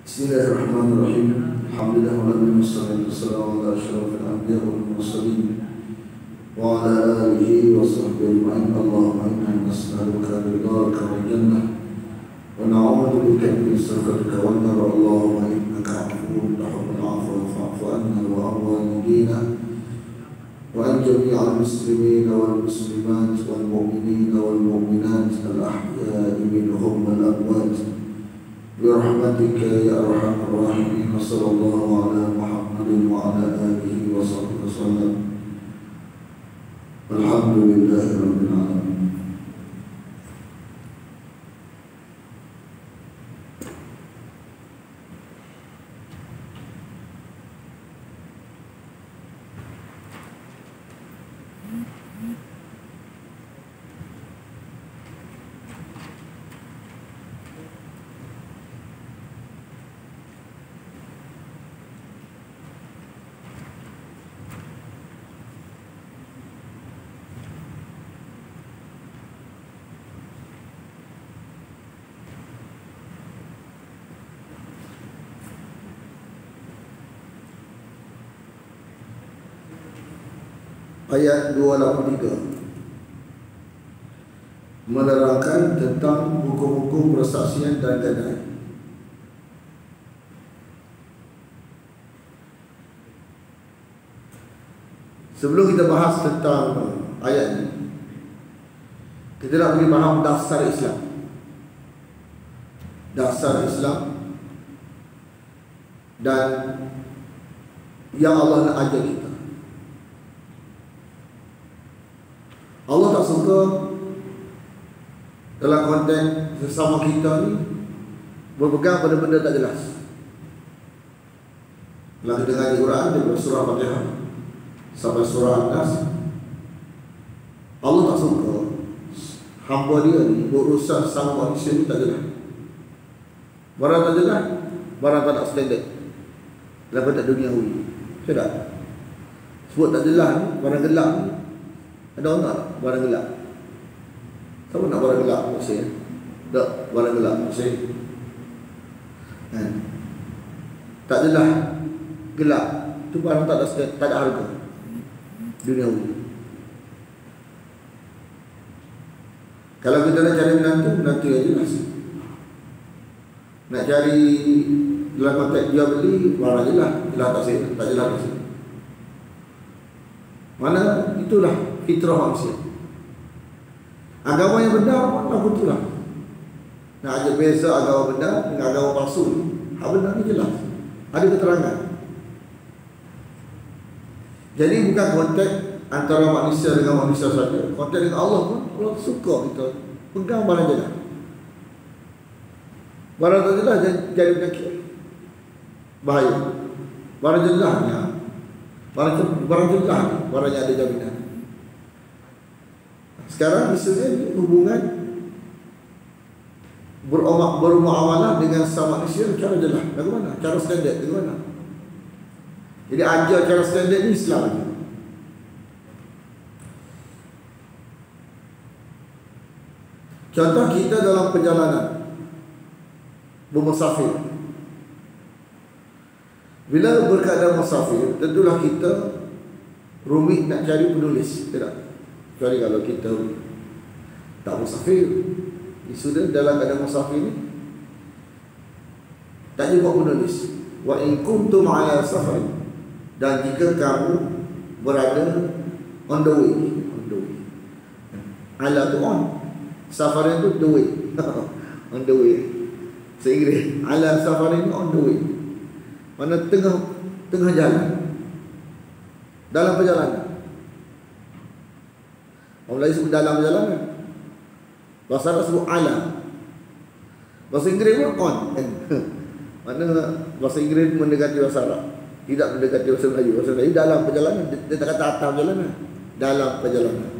Bismillahirrahmanirrahim. Alhamdulillah wassalatu wassalamu ala asyrafil anbiya'i wal mursalin wa ala alihi wa sahbihi ajma'in. Allahumma inna nas'aluka ridhaka wal jannah wa na'udzu bika min sakhatika wan nar. Allahumma innaka 'afuwwun tuhibbul 'afwa fa'fu 'anna wa 'an walidina wa an jami'al muslimina wal muslimat wal mu'minina wal mu'minat al-ahya'i minhum wal amwat برحمتك يا أرحم الراحمين. صلى الله على محمد وعلى آله وصحبه وسلم. الحمد لله رب العالمين. Ayat 283 menerangkan tentang hukum-hukum persaksian dan gadai. Sebelum kita bahas tentang ayat ini, kita nak beri faham dasar Islam. Dasar Islam dan yang Allah nak ajar kita. Allah tak suka dalam konteks sesama kita ni berpegang pada benda tak jelas. Kalau kita dengar di Quran daripada surah Fatihah sampai surah An-Nas, Allah tak suka hamba dia ni berurusan sama manusia ni tak jelas. Barang tak jelas, barang tak ada standard dalam konteks duniawi. Tidak. Sebut tak jelas ni, barang gelap ni. Ada orang tak barang gelap? Siapa nak barang gelap maksudnya? Tak, barang gelap maksudnya tak jelas, gelap tu barang tak ada harga duniawi. Kalau kita nak cari menantu yang jelas. Nak cari dalam konteks jual beli, barang jelas tak jelas maksudnya. Mana itulah fitrah manusia. Agama yang benar lagu itulah. Nak ajar beza agama benar dengan agama palsu. Hak benar ni jelas, ada keterangan. Jadi bukan konteks antara manusia dengan manusia saja. Konteks dengan Allah pun Allah suka kita pegang barang jelas. Barang tak jelas jadi penyakit, bahaya. Barang jelasnya, barang jelas, barang yang ada jaminan. Sekarang misalnya hubungan bermuamalah dengan sama manusia cara jelas. Bagaimana? Cara standard bagaimana? Jadi ajar cara standard ni Islam aja. Contoh kita dalam perjalanan bermusafir. Bila berkeadaan musafir, tentulah kita rumit nak cari penulis, tidak? Kecuali kalau kita tak musafir, sudah dalam keadaan musafir ni tak jumpa penulis. Wa in kuntum ala safar, dan jika kamu berada on the way. Ala tu on, safar itu the way. On the way. Seingris ala safar ini on the way. Mana tengah jalan, dalam perjalanan. Orang Melayu sebut dalam perjalanan, bahasa Arab sebut ala, bahasa Inggeris pun on. Mana bahasa Inggeris mendekati bahasa Arab, tidak mendekati bahasa Melayu. Bahasa Melayu dalam perjalanan, dia tak kata atas perjalanan, dalam perjalanan.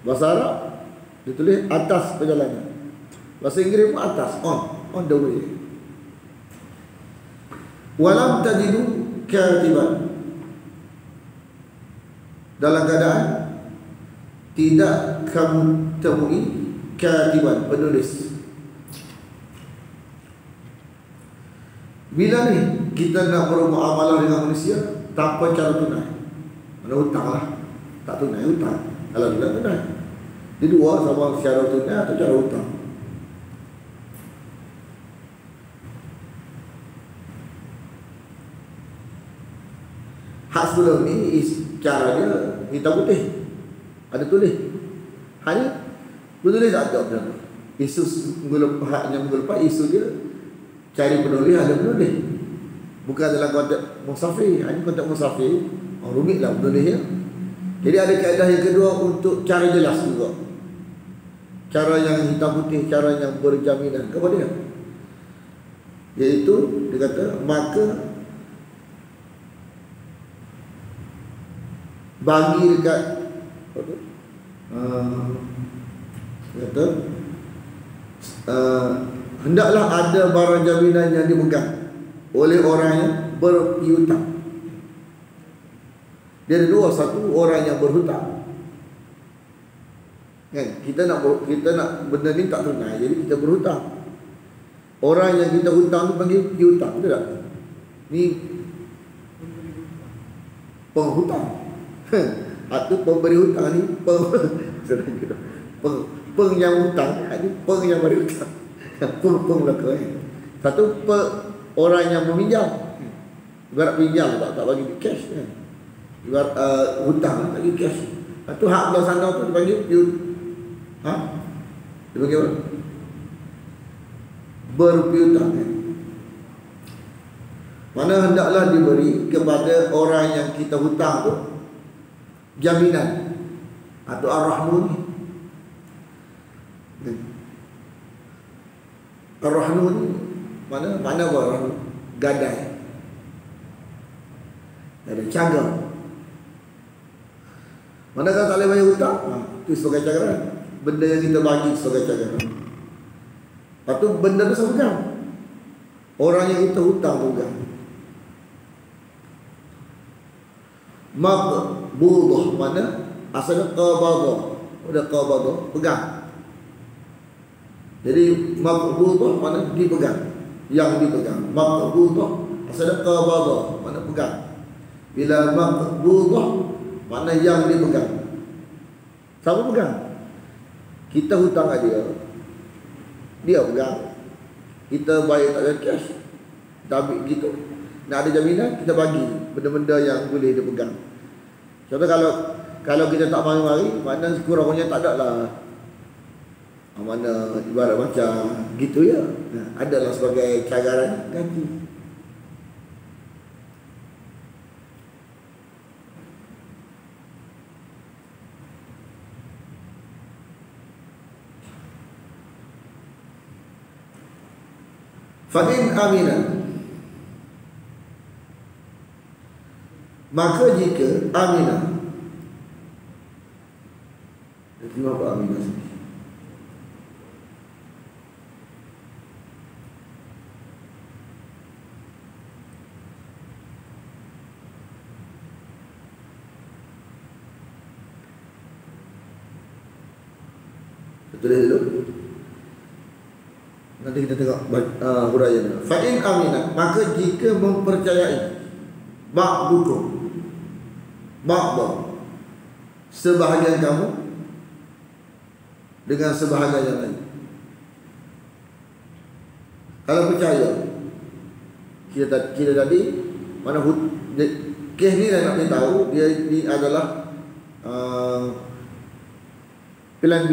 Bahasa Arab dia tulis atas perjalanan, bahasa Inggeris pun atas, on the way. Walam tajidu katiban, dalam keadaan tidak kamu temui katiban, penulis. Bila ni kita nak bermuamalah dengan manusia tanpa cara tunai, mana hutang lah, tak tunai hutang. Kalau tidak tunai, dia dua, sama secara tunai atau cara hutang. Hak sebelum ni cara dia hitam putih, ada tulis. Hanya bertulis tak ada apa. Isu haknya minggu lepas, isu dia cari penulis, ada penulis. Bukan dalam konteks musafir. Hanya konteks musafir, rumitlah penulisnya. Jadi ada kaedah yang kedua untuk cara jelas juga, cara yang hitam putih, cara yang berjaminan kepada dia. Iaitu dia kata, maka bagi dekat kata hendaklah ada barang jaminan yang dipegang oleh orang yang berpiutang. Dia ada dua, satu orang yang berhutang. Kan? Kita nak benda ni tak tunai, jadi kita berhutang. Orang yang kita hutang tu panggil piutang, betul tak? Ni penghutang. Atau pemberi hutang ni peng yang hutang, ni peng yang beri hutang. Peng belaka ni. Satu orang yang meminjam. Ibarat pinjam tak bagi cash kan. Ibarat hutang tak bagi cash. Satu hak belah sana tu dipanggil dia panggil apa? Berpiutang kan. Mana hendaklah diberi kepada orang yang kita hutang tu jaminan atau ar-rahnu ni. Ar-rahnu ni mana apa? Gadai. Ada cagar. Manakah tak boleh bayar hutang? Itu sebagai cagaran. Benda yang kita bagi sebagai cagaran. Lepas tu benda tu sama pegang. Orang yang kita hutang pegang. Maqbudah, mana asalnya qabadah. Udah qabadah, pegang. Jadi maqbudah mana dipegang, yang dipegang. Maqbudah asalnya qabadah, mana pegang. Bila maqbudah mana yang dipegang. Siapa pegang? Kita hutang kat dia pegang. Kita bayar tak ada cash, kita ambil gitu. Nak ada jaminan, kita bagi benda-benda yang boleh dia pegang. Contoh kalau kita tak mari-mari, mana sekurang-kurangnya tak ada lah. Mana ibarat macam gitu ya. Adalah sebagai cagaran ganti. Fa'in aminan, maka jika aminah, terima apa aminah sini? Tulis dulu. Nanti kita tengok huraian. Fa'in aminah, maka jika mempercayai ba'dukum, ba'da, sebahagian kamu dengan sebahagian yang lain. Kalau percaya, kita tadi mana kes ni nak beritahu dia ni adalah plan B.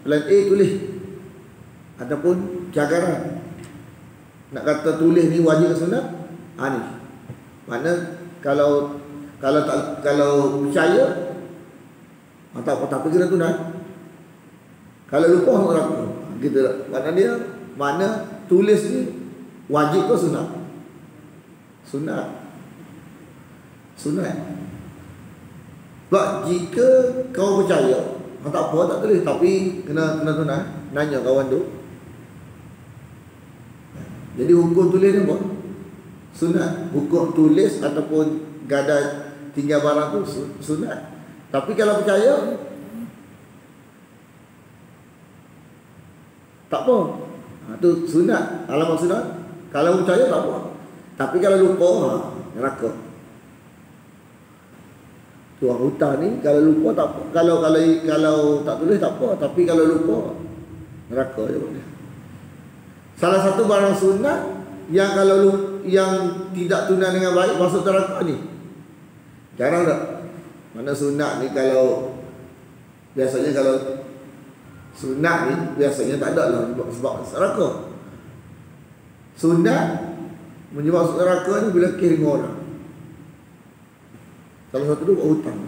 Plan A tulis ataupun cagaran. Nak kata tulis ni wajib ke sunat? Ni. Mana kalau percaya tak apa kena tunai. Kalau lupa orang gitu. Mana dia tulis ni wajib ke sunat? Sunat. Sebab jika kau percaya, tak apa tak tulis, tapi kena tunai. Nanya kawan tu. Jadi hukum tulis ni apa? Sunat. Hukum tulis ataupun gadai tinggal barang tu sunat. Tapi kalau percaya, tak apa. Tu sunat. Alamat sunat. Kalau percaya tak apa. Tapi kalau lupa, neraka. Tuang hutang ni kalau lupa tak apa. Kalau tak tulis tak apa, tapi kalau lupa neraka je. Salah satu barang sunat yang yang tidak tunai dengan baik masuk neraka ni. Jarang tak? Mana sunat ni kalau biasanya kalau sunat ni biasanya tak ada lah sebab neraka. Sunat menyebabkan neraka ni bila kira dengan orang. Salah satu tu buat hutang.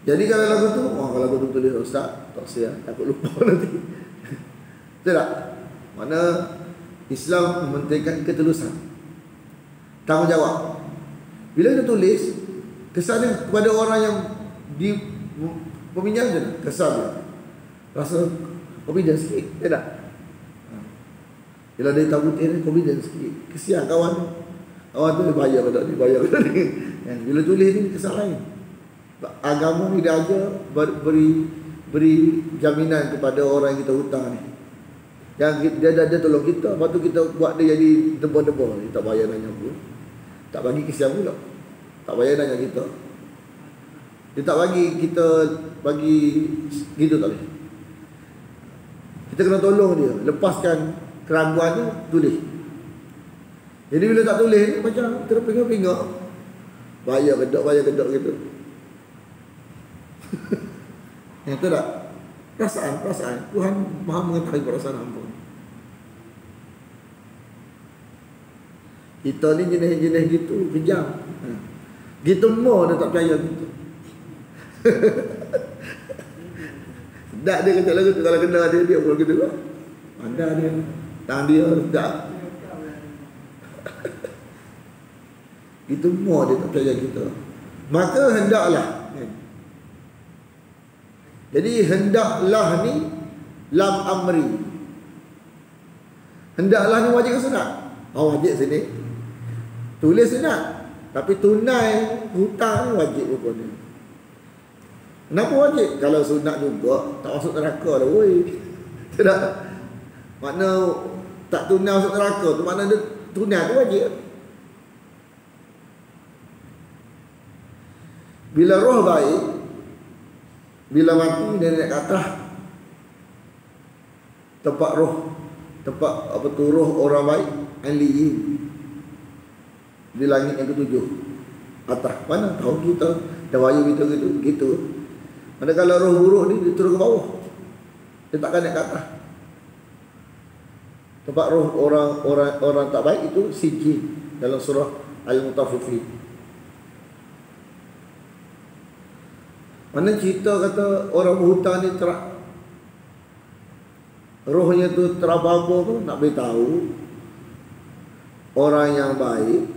Jadi kalau lagu tu, kalau lagu tu tulis ustaz, tak sia, takut lupa nanti. Betul tak? Mana Islam mementingkan ketulusan, tanggungjawab. Bila dia tulis, kesannya kepada orang yang di peminjam je, kesan dia. Rasa confidence sikit, betul tak? Bila dia tahu dia confidence sikit, kesian kawan tu. Kawan tu dia bayar pada ni, bayar pada ni. Bila tulis ni kesan lain. Agama ni dia ajar beri jaminan kepada orang yang kita hutang ni. Yang dia tolong kita, lepas tu kita buat dia jadi deba-deba. Dia tak bayar nanya pun. Tak bagi kesian pula. Tak bayar nanya kita. Dia tak bagi kita bagi gitu tak boleh. Kita kena tolong dia, lepaskan keraguan tu, tulis. Jadi bila tak tulis ni macam terpinga-pinga. Bayar gedok gitu. Yang tu tak? Perasaan. Tuhan Maha mengetahui perasaan hamba. Kita ni jenis-jenis gitu, kejam. Gitu mau dia tak percaya gitu. Sedap dia kata lagu tu, kalau kena dia pula gitu lah. Anda dia, tangan dia sedap. Gitu mau dia tak percaya kita. Maka hendaklah. Jadi hendaklah ni lam amri. Hendaklah ni wajib ke sunat? Wajib sini. Tulis sunat. Tapi tunai hutang ni wajib rupanya. Kenapa wajib? Kalau sunat juga tak masuk neraka dah woi. Tidak. Makna tak tunai masuk neraka tu makna dia tunai tu wajib. Bila roh baik, bila mati dia naik ke atas tempat roh, tempat apa tu roh orang baik, aliyin, di langit yang ketujuh atas. Mana tahu kita dawaya kita gitu. Mana kalau roh buruk ni dia turun ke bawah, dia takkan naik ke atas. Tempat roh orang tak baik itu sijin dalam surah Al-Mutaffifin. Mana cerita kata orang berhutang ni rohnya tu terababa tu nak beritahu orang yang baik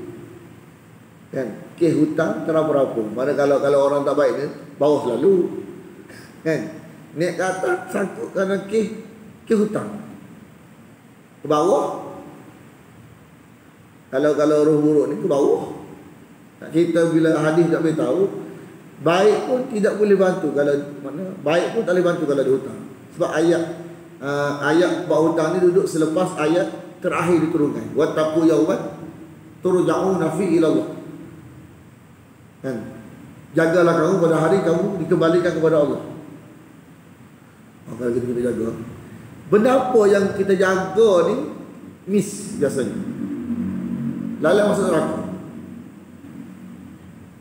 kan, kes hutang terababa. Mana kalau orang tak baik ni bawah selalu kan, naik ke atas sangkut kerana kes hutang ke bawah. Kalau roh buruk ni ke bawah. Nak cerita bila hadis tak beritahu, baik pun tidak boleh bantu kalau mana, baik pun tak boleh bantu kalau ada hutang. Sebab ayat bab hutang ni duduk selepas ayat terakhir diturunkan. Wattaqu yawman turja'una fi ila Allah. Kan? Jagalah kamu pada hari kamu dikembalikan kepada Allah. Kalau kita jaga. Benda apa yang kita jaga ni miss biasanya. Lalai masuk neraka.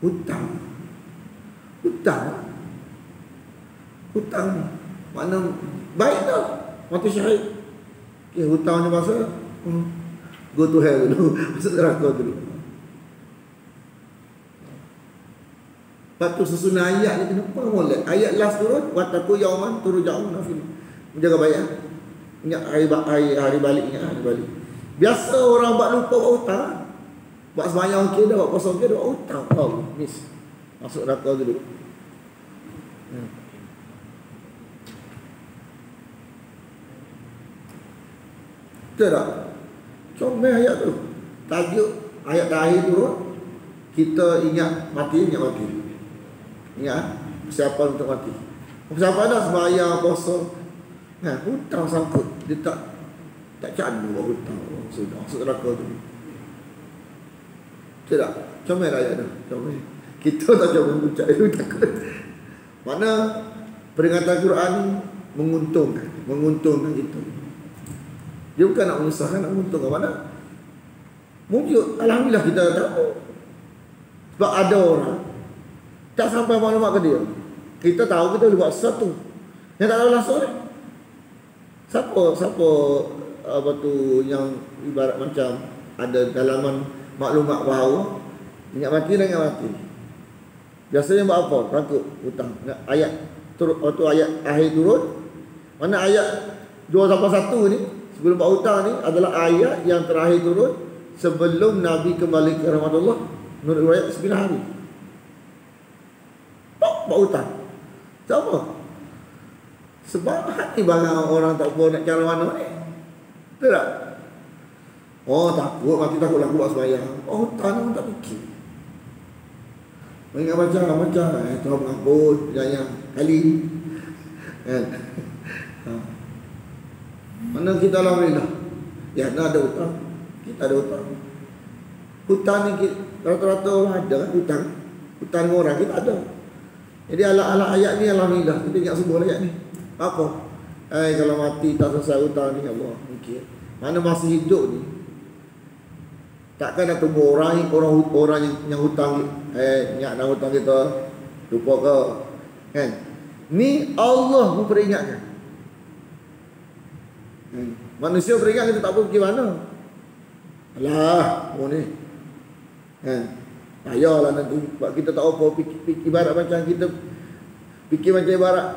Hutang mana baik tak? Mati syahid. Hutang ni masa go to hell dulu. Masuk neraka dulu. Lepas tu susunan ayat ni kenapa molek? Ayat last turun, wattaqu yawman turja'una fihi. Menjaga baik. Ingat hari balik, ingat hari balik. Biasa orang buat lupa buat hutang. Buat sembahyang okey dah, buat puasa okey dah, buat hutang. Miss. Masuk neraka dulu. Betul tak? Comel ayat tu. Tajuk ayat terakhir turun, kita ingat mati. Ingat persiapan untuk mati. Persiapan dah sembahyang, puasa. Hutang sangkut. Dia tak Tak candu buat hutang. Sudah masuk neraka tu. Tidak. Comel ayat tu. Comel. Kita tak comel ucap itu takut. Mana peringatan Quran ni menguntungkan kita. Dia bukan nak menyusahkan, nak menguntungkan. Mana mungkin alhamdulillah kita tahu. Sebab ada orang tak sampai maklumat ke dia. Kita tahu kita boleh buat sesuatu. Yang tak tahu langsung ni. Siapa apa tu yang ibarat macam ada dalaman maklumat bahawa ingat mati dan ingat mati. Biasanya buat apa? Takut hutang. Ayat turun, waktu ayat akhir turun. Mana ayat 281 ni sebelum buat hutang ni adalah ayat yang terakhir turun sebelum Nabi kembali ke rahmatullah menurut riwayat 9 hari. Buat hutang. Siapa? Sebab ni barang orang tak tahu nak cara mana ni. Betul tak? Oh takut, mati takut laku buat sembahyang. Oh hutang tak fikir. Ingat macam Tuhan mengampun, jangan kali. Kan? Mana kita alhamdulillah. Ya, ada hutang. Kita ada hutang. Hutang ni rata-rata orang ada kan hutang. Hutang dengan orang kita ada. Jadi ala-ala ayat ni alhamdulillah. Kita ingat semua ayat ni. Apa? Kalau mati tak selesai hutang ni Allah. Mikir. Mana masih hidup ni. Takkan nak tunggu orang yang hutang ingat nak hutang kita lupa ke kan. Ni Allah memperingatkan. Manusia peringat kita tak apa pergi mana. Alah, ni. Kan. Payahlah nanti sebab kita tak apa ibarat macam kita fikir macam ibarat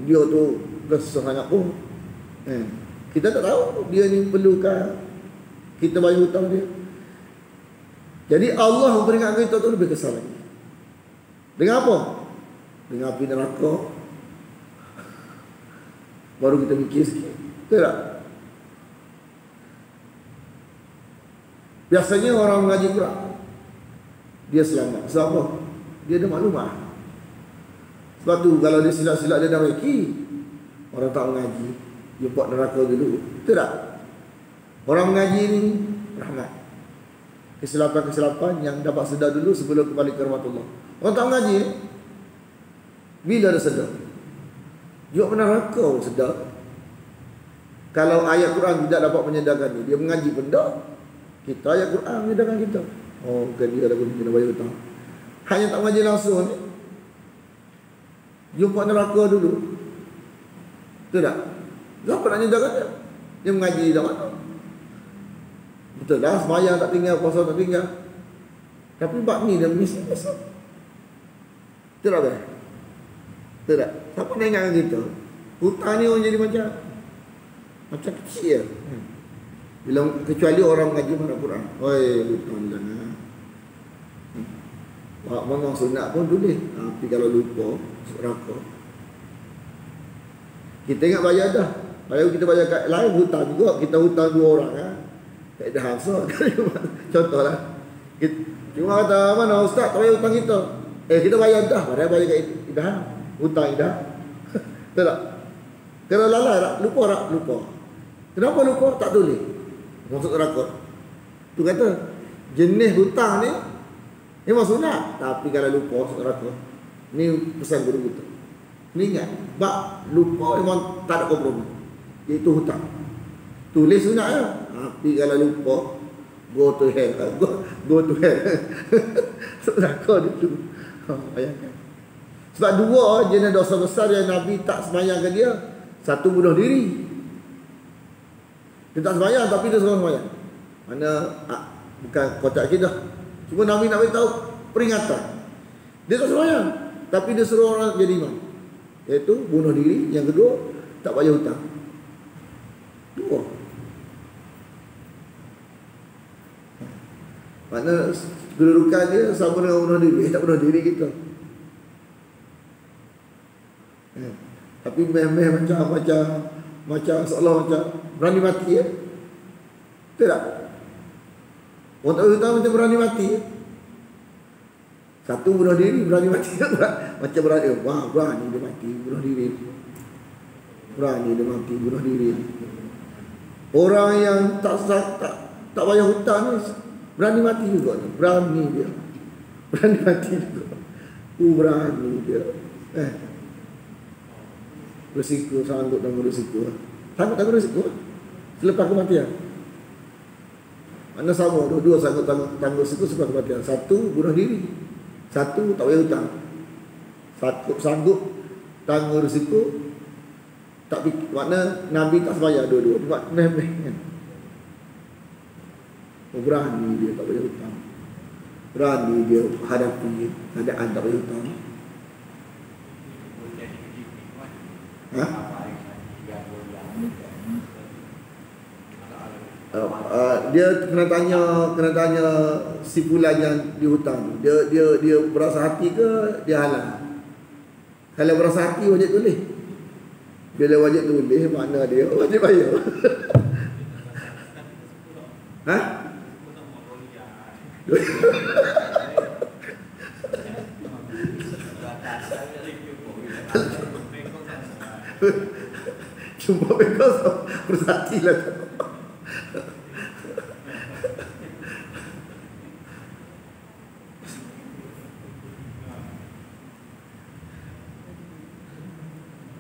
dia tu besar sangat pun. Kita tak tahu dia ni perlukan kita bayar hutang dia. Jadi Allah memperingatkan kita tu lebih kesal lagi. Dengan apa? Dengan api neraka. Baru kita mikir sikit. Betul tak? Biasanya orang mengaji Quran dia selamat. Sebab apa? Dia ada maklumat. Sebab tu kalau dia silap-silap dia dah reki. Orang tak mengaji dia buat neraka dulu. Betul tak? Orang mengaji ni rahmat. Kesilapan-kesilapan yang dapat sedar dulu sebelum kembali ke rahmatullah. Orang tak mengaji ni bila dia sedar dia neraka sedar. Kalau ayat Quran tidak dapat menyedarkan dia mengaji pun tak. Kita ayat Quran menyedarkan kita. Oh kan dia dah kena bayar hutang. Hanya tak mengaji langsung ni dia buat neraka dulu. Betul tak? Siapa nak nyedarkan dia? Dia mengaji dah mana? Betul dah, sembahyang tak tinggal, puasa tak tinggal. Tapi bab ni dia mesti besar. Betul tak? Betul tak? Siapa nak ingatkan kita? Hutang ni orang jadi macam kecil. Bila kecuali orang mengaji mana Quran. Oi, hutang jangan. Memang sunat pun tulis. Tapi kalau lupa, neraka. Kita ingat bayar dah. Kalau kita bayar kat lain hutang juga, kita hutang 2 orang kan. Tak ada hafsah. Contohlah. Cuma kata mana ustaz tak bayar hutang kita. Kita bayar dah. Padahal bayar kat Idah. Hutang Idah. Betul tak? Kalau lalai tak? Lupa tak? Lupa. Kenapa lupa? Tak tulis. Masuk neraka. Tu kata jenis hutang ni memang sunat. Tapi kalau lupa masuk neraka. Ni pesan guru kita. Ni ingat. Bab lupa memang tak ada kompromi. Iaitu hutang. Tulis sunat je. Tapi kalau lupa go to hell. Go to hell. Neraka itu. Bayangkan. Sebab 2 jenis dosa besar yang Nabi tak sembahyang ke dia. Satu bunuh diri. Dia tak sembahyang tapi dia suruh sembahyang. Mana bukan kotak kita. Cuma Nabi nak beritahu peringatan. Dia tak sembahyang tapi dia suruh orang jadi imam. Iaitu bunuh diri. Yang kedua tak bayar hutang. 2. Makna kedudukan dia sama dengan bunuh diri. Tak bunuh diri kita. Tapi meh-meh macam seolah macam berani mati ya. Betul tak? Orang tak tahu macam berani mati ya. Satu bunuh diri berani mati. Macam berani. Wah berani dia mati bunuh diri. Berani dia mati bunuh diri. Orang yang tak bayar hutang ni berani mati juga tu. Berani dia. Berani mati juga. Berani dia. Risiko, sanggup tanggung risiko. Sanggup tanggung risiko selepas kematian. Mana sama, dua-dua sanggup tanggung risiko selepas kematian. Satu bunuh diri, satu tak bayar hutang. Sanggup tanggung risiko, tak makna Nabi tak bayar dua-dua. Buat meh-meh kan. Berani dia tak bayar hutang. Berani dia hadapi keadaan tak bayar hutang. Dia kena tanya si fulan yang dihutang. Dia berasa hati ke dia halal? Kalau berasa hati wajib tulis. Bila wajib tulis makna dia wajib bayar. Ha? Jumpa bengkos bersati lah.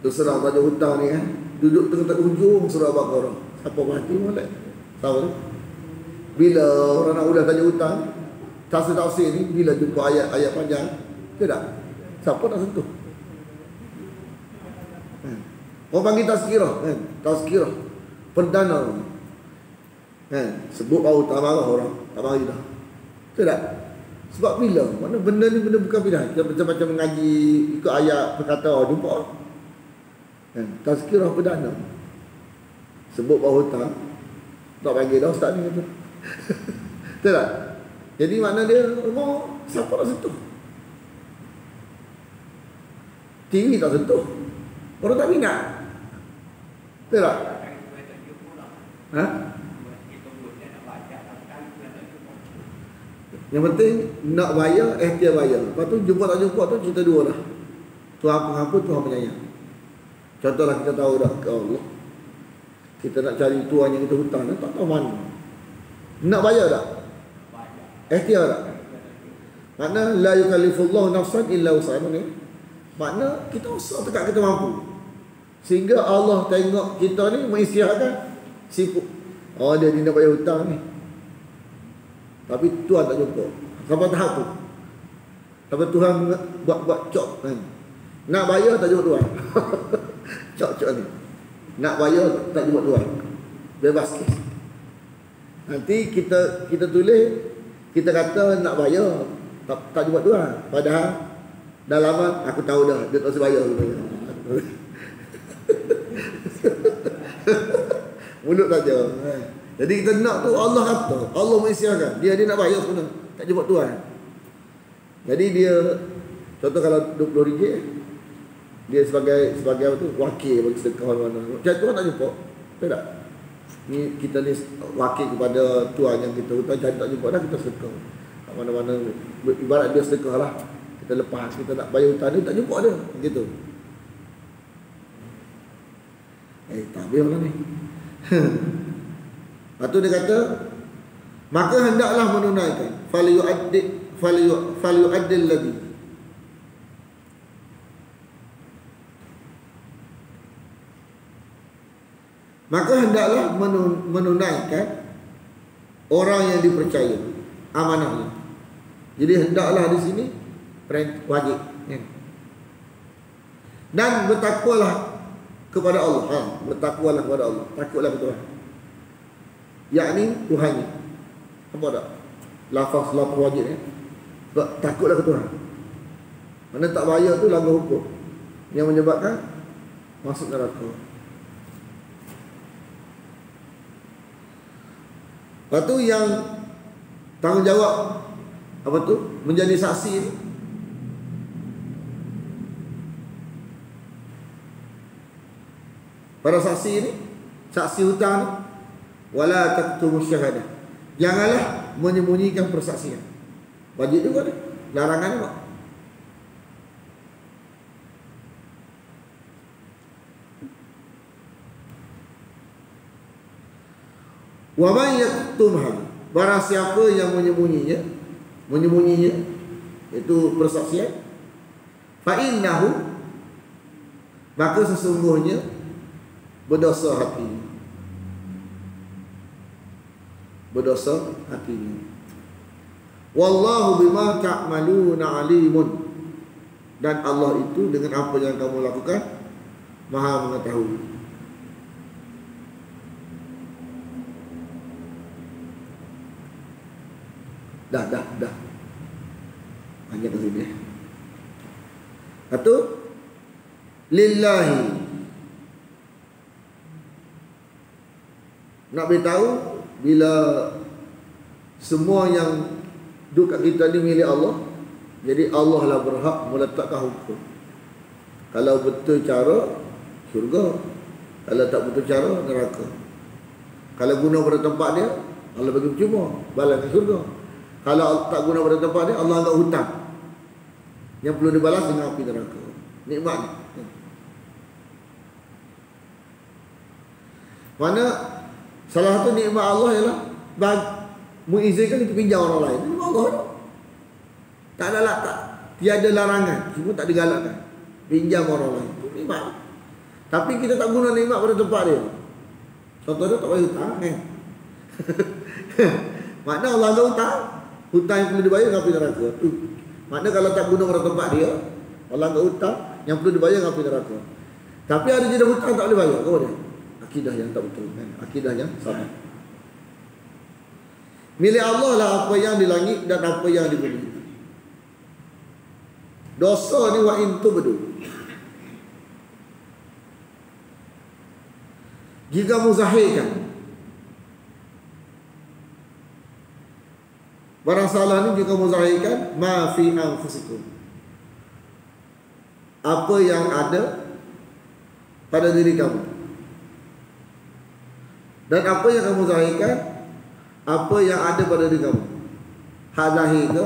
Terserah baca hutang ni kan. Duduk tengah ujung surah Baqarah. Siapa mati molek? Tahu tak? Bila orang nak ulas tanya hutang, tafsir-tafsir ni bila jumpa ayat-ayat panjang, tidak. Siapa nak sentuh? Orang panggil tazkirah kan? Tazkirah perdana kan? Sebut baru tak marah orang, tak marah dah. Tidak. Sebab bila? Mana benda ni benda bukan pilihan. Kita macam-macam mengaji ikut ayat perkata jumpa kan? Tazkirah perdana. Sebut baru hutang, tak panggil dah ustaz ni kata. Tidak. Jadi makna dia mau siapa nak sentuh? TV tak sentuh. Orang tak minat. Betul tak? Ha? Yang penting nak bayar, ikhtiar bayar. Lepas tu jumpa tak jumpa tu cerita dua lah. Tuhan pengampun, Tuhan penyayang. Contohlah kita tahu dah ke Allah. Kita nak cari Tuhan yang kita hutang, tak tahu mana. Nak bayar tak? Ikhtiar tak? Makna la yukallifullahu nafsan illa wus'aha ni. Makna kita usaha dekat kita mampu. Sehingga Allah tengok kita ni mengisytiharkan sibuk. Oh dia nak bayar hutang ni. Tapi Tuhan tak jumpa. Sampai tahap tu. Sampai Tuhan buat cok kan. Nak bayar tak jumpa Tuhan. Cok ni. Nak bayar tak jumpa Tuhan. Bebas kes. Nanti kita tulis, kita kata nak bayar tak jumpa Tuhan. Padahal dalaman aku tahu dah dia tak usah bayar. Mulut saja. Jadi kita nak tu Allah kata, Allah mengisytiharkan. Dia nak bayar sebenarnya, tak jumpa Tuhan. Jadi dia contoh kalau RM20 dia sebagai apa tu? Wakil bagi sedekah mana. Macam Tuhan tak jumpa. Betul tak? Ni kita ni wakil kepada Tuhan yang kita hutang, jadi tak jumpa dah kita sedekah. Mana-mana ibarat dia sedekah lah. Kita lepas, kita nak bayar hutang ni tak jumpa dia. Begitu. Tak habis mana ni. Lepas tu dia kata, maka hendaklah menunaikan falyu'addil ladhi. Maka hendaklah menunaikan orang yang dipercaya amanahnya. Jadi hendaklah di sini wajib kan? Dan bertakwalah kepada Allah. Bertakwalah kepada Allah. Takutlah kepada Tuhan. Yakni Tuhannya. Apa tak? Lafaz wajib ni. Takutlah kepada Tuhan. Mana tak bayar tu langgar hukum yang menyebabkan masuk neraka. Lepas tu yang tanggungjawab apa tu? Menjadi saksi ni. Para saksi ni, saksi hutang ni, wala taktumus syahadah. Janganlah menyembunyikan persaksian. Wajib juga ni. Larangan juga. Wa man yaktumha, barang siapa yang menyembunyinya itu persaksian, fa innahu, maka sesungguhnya berdosa hatinya. Wallahu bima ta'maluna alimun, dan Allah itu dengan apa yang kamu lakukan Maha mengetahui. Dah. Banyak ke sini. Satu, lillahi, nak beritahu bila semua yang duduk kat kita ni milik Allah, jadi Allah lah berhak meletakkan hukum. Kalau betul cara, syurga. Kalau tak betul cara, neraka. Kalau guna pada tempat dia, Allah bagi percuma, balas ke syurga. Kalau tak guna pada tempat dia, Allah anggap hutang yang perlu dibalas dengan api neraka. Nikmat ni. Mana salah satu nikmat Allah ialah mengizinkan kita pinjam orang lain. Nikmat Allah tu. Tak ada lah, tiada larangan, cuma tak digalakkan. Pinjam orang lain itu nikmat. Tapi kita tak guna nikmat pada tempat dia. Contohnya tak bayar hutang kan. Makna Allah anggap hutang yang perlu dibayar dengan api neraka. Makna kalau tak guna pada tempat dia, Allah anggap hutang yang perlu dibayar dengan api neraka. Tapi ada je hutang tak boleh bayar. Apa dia? Akidah yang tak betul kan? Akidah yang salah. Milik Allah lah apa yang di langit dan apa yang di bumi. Dosa ni wa in tubdu, jika muzahirkan barang salah ni, jika muzahirkan ma fi anfusikum, apa yang ada pada diri kamu, dan apa yang kamu zahirkan, apa yang ada pada diri kamu, hak zahir ke,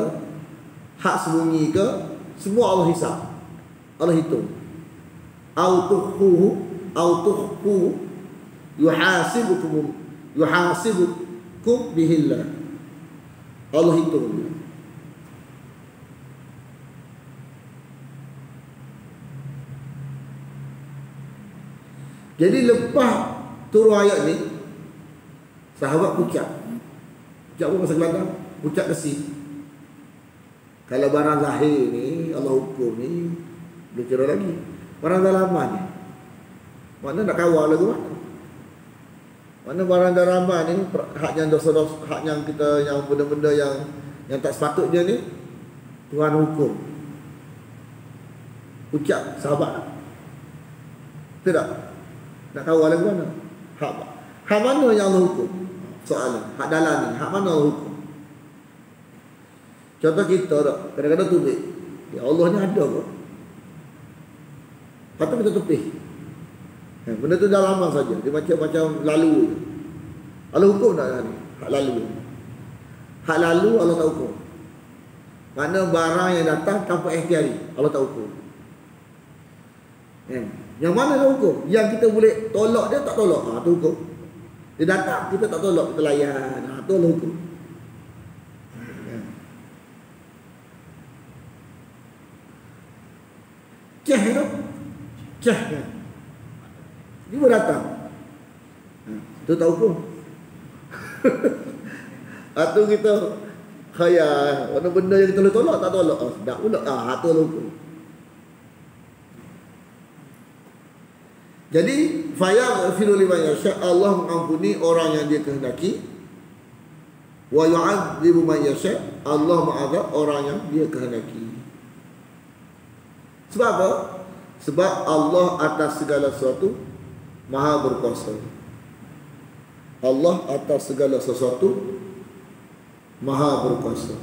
hak sembunyi ke, semua Allah hisab, Allah hitung. Au tukhfuhu yuhasibukum bihillah, Allah hitung. Jadi lepas turun ayat ni, sahabat pucat pun masa Kelantan, pucat kesi. Kalau barang zahir ni Allah hukum ni, dia kira lagi. Barang dalaman ni, mana nak kawal lagu mana? Mana barang dalaman ni, hak yang dosa-dosa, hak yang kita, yang benda-benda yang tak sepatutnya ni, Tuhan hukum. Pucat sahabat. Tidak. Nak kawal lagu mana? Hak mana yang Allah hukum? Soalan. Hak dalam ni, hak mana Allah hukum? Contoh kita tak, kadang-kadang tubik, ya Allah ni ada ke? Patut kita tupih. Benda tu dah lama saja, dia macam lalu. Allah hukum tak ni? Hak lalu. Hak lalu Allah tak hukum. Mana barang yang datang tanpa ikhtiari, Allah tak hukum. Yang mana dia hukum? Yang kita boleh tolak dia, tak tolak, tu hukum. Dia datang, kita tak tolak, kita layan, tu Allah hukum. Ceh tu, ceh. Dia pun datang. Tu tak hukum. Atau kita khayal, mana benda yang kita boleh tolak, tak tolak. Tak pula, tu hukum. Jadi fayaghfiru liman yasha, Allah mengampuni orang yang dia kehendaki, wa yu'adzibu man yasha, Allah mengazab orang yang dia kehendaki. Sebab apa? Sebab Allah atas segala sesuatu Maha berkuasa. Allah atas segala sesuatu Maha berkuasa.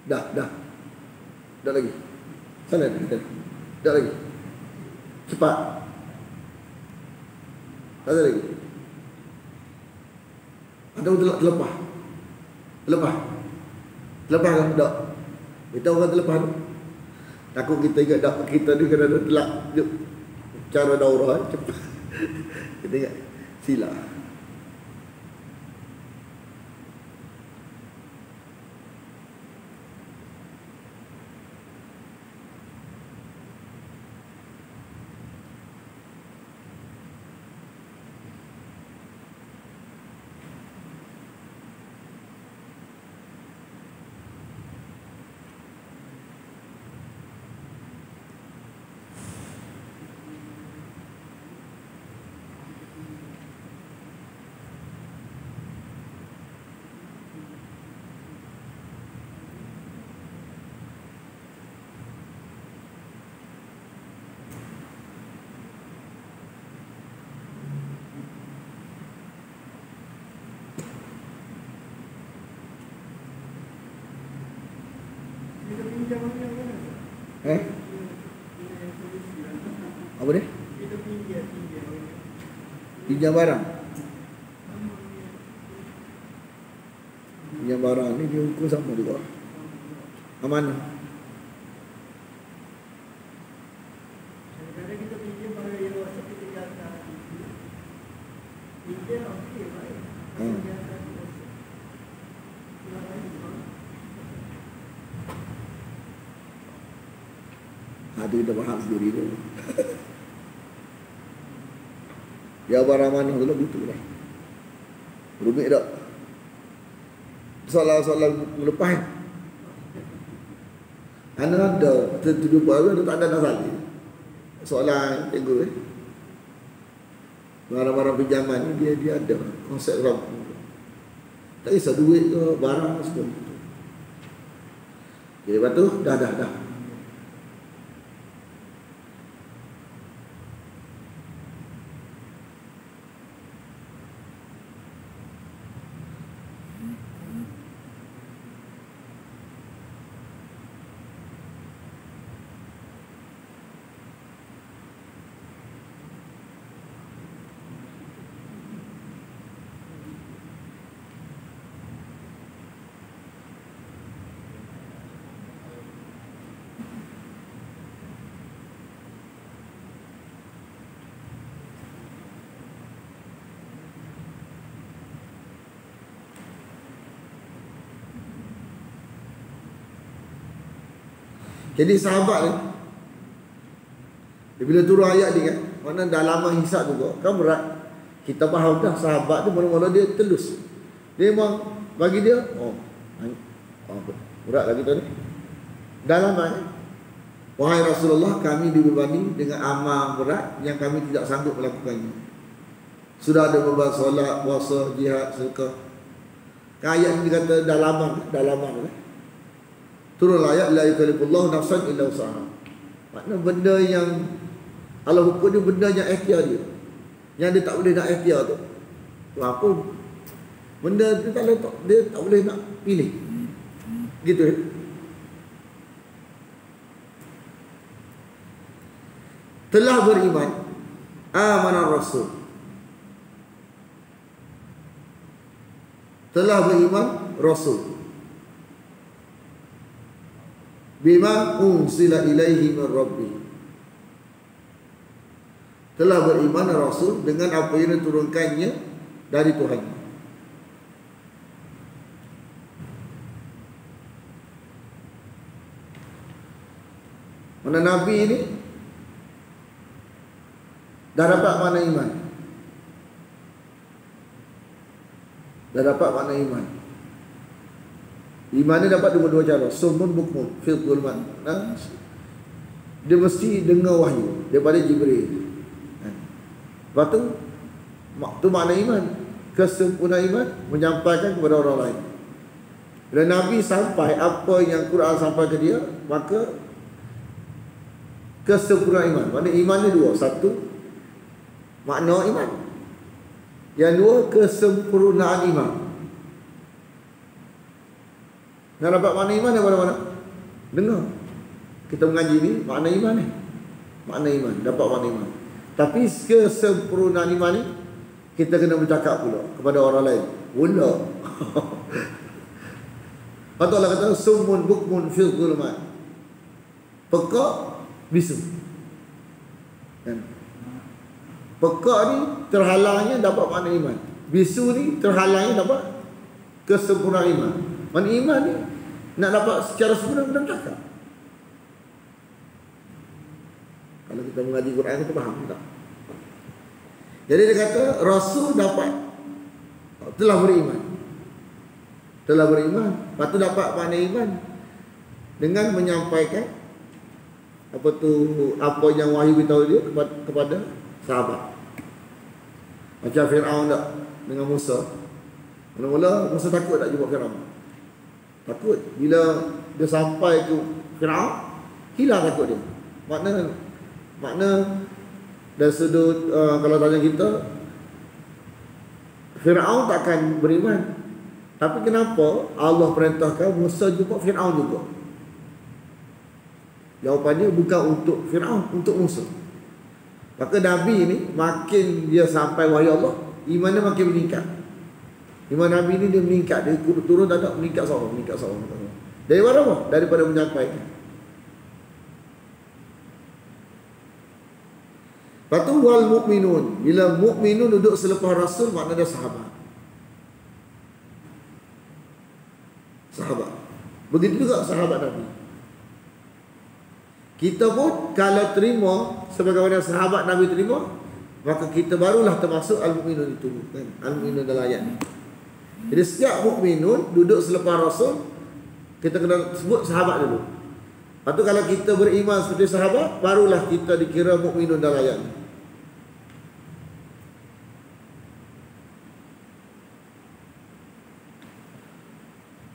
Dah lagi. Sana dah lagi. Cepat. Ada lagi. Ada lepas kan? Tak. Kita orang terlepas tu. Takut kita ingat dapat kita ni kena telak cara daurah cepat. Kita ingat silap. Apa dia? Pinjam barang. Pinjam barang ni dia hukum sama juga. Amanah. Kadang-kadang kita pinjam barang yang WhatsApp kita jatah. Pinjam okey baik. Itu kita faham sendiri tu. Ya barang mana tu lah betul lah. Rumit tak? Soalan-soalan melepas. Anda ada tertuju baru, tak ada nak salih. Soalan cikgu barang-barang pinjaman ni dia ada konsep ram. Tak kisah duit ke barang semua. Jadi lepas tu dah. Jadi sahabat ni bila turun ayat ni kan, mana dah lama hisap juga kan berat. Kita faham dah sahabat tu mula-mula dia telus. Dia memang bagi dia berat lagi tu ni. Dah lama kan. Wahai Rasulullah, kami dibebani dengan amal berat yang kami tidak sanggup melakukannya. Sudah ada beban solat, puasa, jihad, sedekah. Ayat ni kata dah lama kan. Turun ayat la yukallifullahu nafsan illa usaha. Makna benda yang Allah hukum ni benda yang ikhtiar dia. Yang dia tak boleh nak ikhtiar tu. Tu apa? Benda dia tak boleh nak pilih. Gitu ya. Telah beriman amanah Rasul. Telah beriman Rasul bima unsila ilaihi min rabbi. Telah beriman Rasul dengan apa yang diturunkannya dari Tuhan. Mana Nabi ini dah dapat makna iman. Dah dapat makna iman. Iman ni dapat dua cara. Sumun bukmun fil zulman. Dia mesti dengar wahyu daripada Jibril. Lepas tu makna iman. Kesempurnaan iman menyampaikan kepada orang lain. Bila Nabi sampai apa yang Quran sampai ke dia, maka kesempurnaan iman. Makna iman ni dua. Satu, makna iman. Yang dua, kesempurnaan iman. Nak dapat makna iman daripada mana? Dengar. Kita mengaji ni, makna iman ni. Makna iman, dapat makna iman. Tapi kesempurnaan iman ni, kita kena bercakap pula kepada orang lain. Pula. Lepas tu Allah kata summun bukmun fil zulumat. Pekak, bisu. Kan? Pekak ni terhalangnya dapat makna iman. Bisu ni terhalangnya dapat kesempurnaan iman. Makna iman ni nak dapat secara sempurna kena bercakap. Kalau kita mengaji Quran kita faham tak? Jadi dia kata Rasul dapat telah beriman. Telah beriman. Lepas tu dapat makna iman dengan menyampaikan apa yang wahyu beritahu dia kepada sahabat. Macam Firaun tak dengan Musa. Mula-mula Musa takut tak jumpa Firaun. Takut. Bila dia sampai ke Firaun, hilang takut dia. Makna dari sudut kalau tanya kita, Firaun takkan beriman. Tapi kenapa Allah perintahkan Musa jumpa Firaun juga? Jawapannya bukan untuk Firaun, untuk Musa. Maka Nabi ni makin dia sampai wahyu Allah, imannya makin meningkat. Iman Nabi ni dia meningkat, dia turun tak ada, meningkat seorang. Dari mana apa? Daripada menyampaikan. Lepas tu wal mu'minun. Bila mu'minun duduk selepas Rasul, maknanya sahabat. Sahabat. Begitu juga sahabat Nabi. Kita pun kalau terima sebagaimana sahabat Nabi terima, maka kita barulah termasuk al-mu'minun itu, kan? Al-mu'minun dalam ayat ni. Jadi setiap mukminun duduk selepas Rasul, kita kena sebut sahabat dulu. Lepas tu kalau kita beriman seperti sahabat, barulah kita dikira mukminun dalam ayat ni.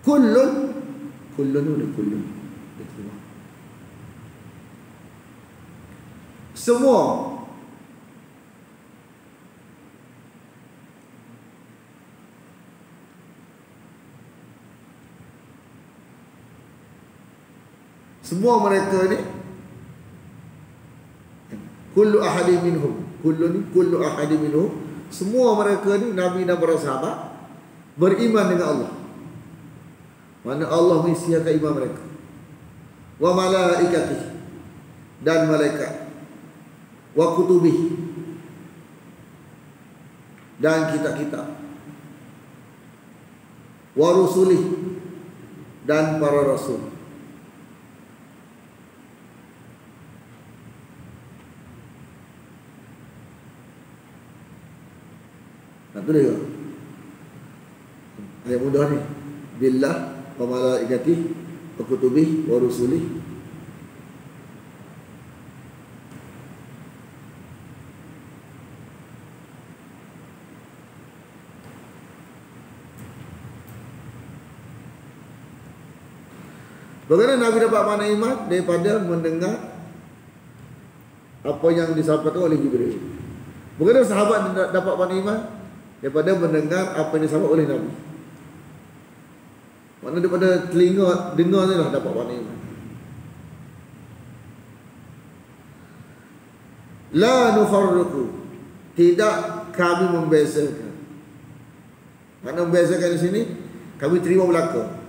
Kullun semua mereka ni kullu ahadin minhum, kullu ahadin minhum, semua mereka ni Nabi dan para sahabat beriman dengan Allah. Mana Allah mengisytiharkan iman mereka. Wa malaikatih, dan malaikat. Wa kutubih, dan kitab-kitab. Wa rusulih, dan para rasul. Nah, tu dia. Ayat mudah ni. Billah wa malaikatih wa kutubih wa rusulih. Bagaimana Nabi dapat makna iman? Daripada mendengar apa yang disampaikan oleh Jibril. Bagaimana sahabat dapat makna iman? Daripada mendengar apa yang disampaikan oleh Nabi. Makna daripada telinga dengar ni lah dapat makna iman. La nufarriqu, tidak kami membezakan. Makna membezakan di sini, kami terima belaka.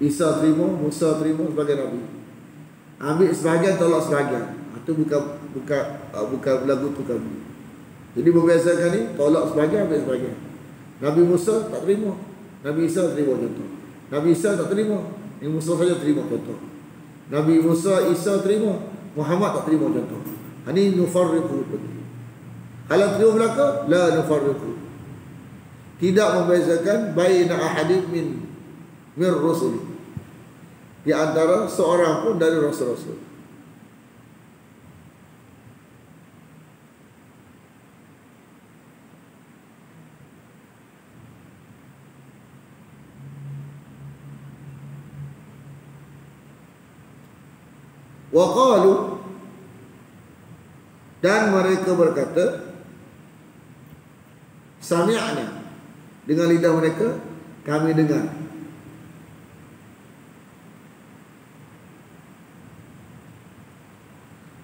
Isa terima, Musa terima sebagai Nabi. Ambil sebahagian, tolak sebahagian. Itu bukan lagu tu kami. Jadi membiasakan ni, tolak sebahagian, ambil sebahagian. Nabi Musa tak terima, Nabi Isa terima contoh. Nabi Isa tak terima, Nabi Musa saja terima contoh. Nabi Musa, Isa terima, Muhammad tak terima contoh. Ini nufarriqu. Kalau terima belaka, la nufarriqu. Tidak membezakan baina ahadin min rusul, di antara seorang pun dari rasul-rasul. Wa qalu, dan mereka berkata, sami'na, dengan lidah mereka kami dengar.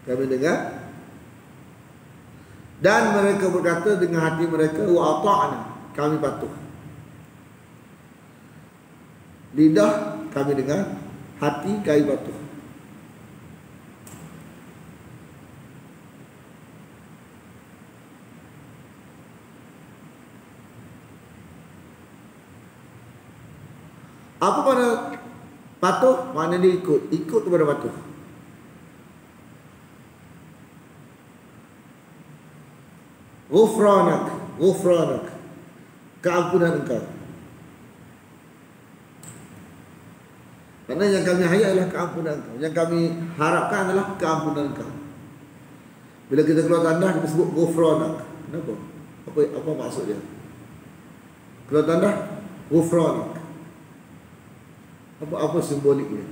Kami dengar. Dan mereka berkata dengan hati mereka, wa ata'na, kami patuh. Lidah kami dengar, hati kami patuh. Apa makna patuh? Makna dia ikut kepada patuh. Ghufranak, keampunan engkau. Karena yang kami hayat adalah keampunan engkau. Yang kami harapkan adalah keampunan engkau. Bila kita keluar tandas, kita sebut ghufranak. Kenapa? Apa maksud dia? Keluar tandas, ghufranak. Apa simboliknya?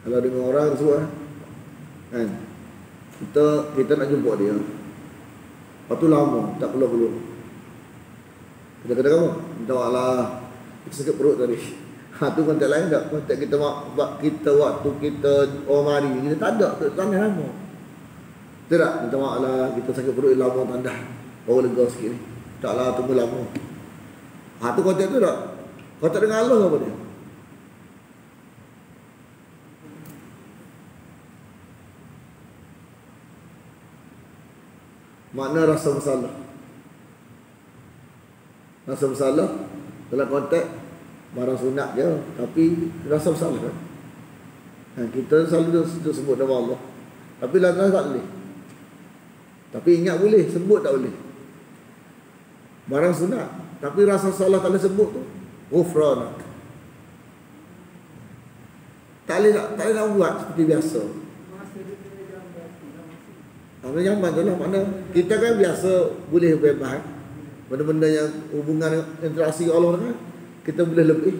Kalau dengan orang semua kan, kita nak jumpa dia, lepas tu lama tak perlu kita kata kamu minta Allah, kita sakit perut tadi. Tu kontak lain tak? Kontak kita waktu kita mari kita tak ada, tak tanda lama. Betul tak? Minta maaf lah, kita sakit perut lama tanda. Baru lega sikit ni. Taklah tunggu lama. Tu kontak tu tak? Kontak dengan Allah apa dia? Makna rasa bersalah. Rasa bersalah dalam konteks barang sunat je, tapi rasa bersalah kan? Kita selalu sebut nama Allah, tapi lain-lain tak boleh. Tapi ingat boleh, sebut tak boleh. Barang sunat, tapi rasa salah tak boleh sebut tu ghufranak. Tak boleh nak buat seperti biasa. Apa jamban tu lah, makna kita kan biasa boleh bebas. Benda-benda yang hubungan interaksi Allah kan, kita boleh lebih.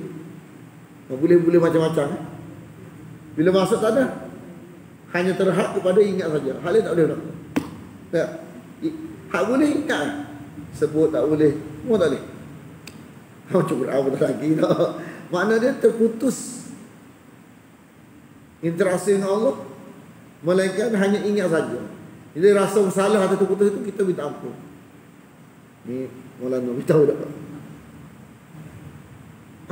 Boleh macam-macam. Bila masuk tak ada, hanya terhad kepada ingat saja. Hal lain tak boleh nak. Tak. Hak boleh ingat. Sebut tak boleh. Semua tak boleh. Cuba apa tak lagi tak. Makna dia terputus interaksi dengan Allah, melainkan hanya ingat saja. Jadi rasa bersalah atau terputus itu kita minta ampun. Ni Maulana beritahu tak?